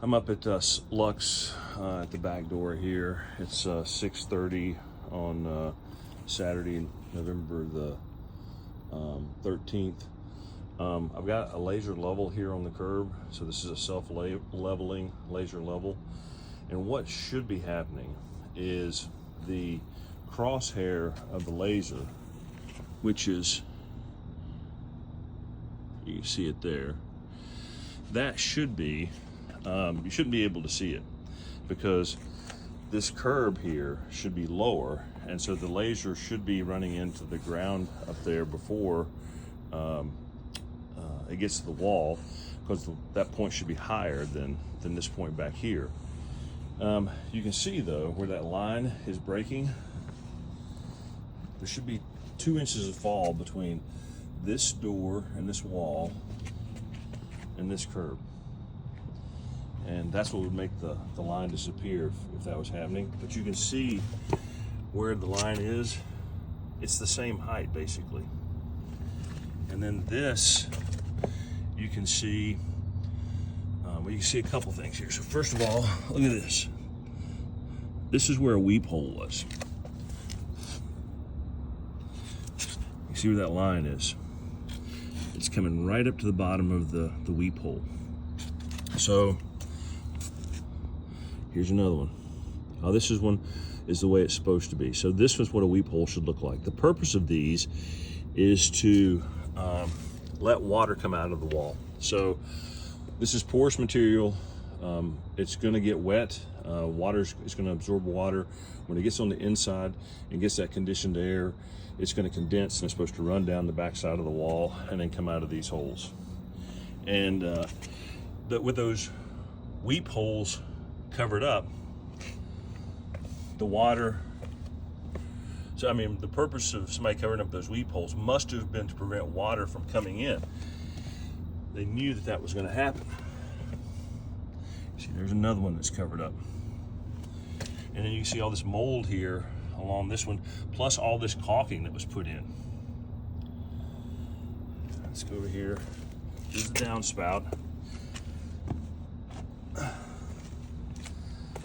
I'm up at Lux at the back door here. It's 6:30 on Saturday, November the 13th. I've got a laser level here on the curb, so this is a self-leveling laser level. And what should be happening is the crosshair of the laser, which is, you can see it there, that should be, you shouldn't be able to see it because this curb here should be lower, and so the laser should be running into the ground up there before it gets to the wall, because that point should be higher than this point back here. You can see though where that line is breaking, there should be 2 inches of fall between this door and this wall and this curb. And that's what would make the line disappear if that was happening. But you can see where the line is. It's the same height basically. And then this, you can see, well, you can see a couple things here. So first of all, look at this. This is where a weep hole was. You see where that line is? It's coming right up to the bottom of the weep hole. So here's another one. Oh, this is one is the way it's supposed to be. So this is what a weep hole should look like. The purpose of these is to let water come out of the wall. So this is porous material. It's going to get wet. It's going to absorb water. When it gets on the inside and gets that conditioned air, it's going to condense and it's supposed to run down the back side of the wall and then come out of these holes. And with those weep holes covered up, the water, so I mean, the purpose of somebody covering up those weep holes must have been to prevent water from coming in. They knew that that was going to happen. See, there's another one that's covered up. And then you can see all this mold here along this one, plus all this caulking that was put in. Let's go over here. Here's the downspout.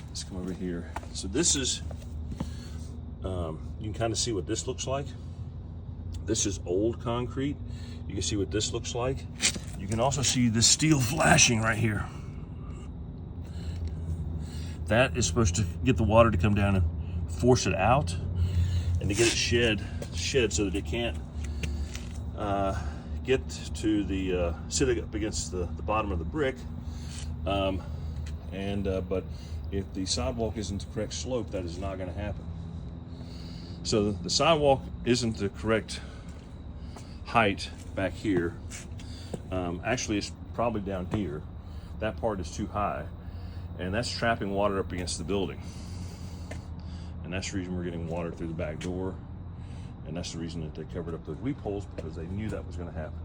Let's come over here. So this is, you can kind of see what this looks like. This is old concrete. You can see what this looks like. You can also see the steel flashing right here. That is supposed to get the water to come down and force it out, and to get it shed so that it can't get to the sit up against the bottom of the brick. But if the sidewalk isn't the correct slope, that is not going to happen. So the sidewalk isn't the correct height back here. Actually, it's probably down here. That part is too high, and that's trapping water up against the building. And that's the reason we're getting water through the back door. And that's the reason that they covered up those weep holes, because they knew that was going to happen.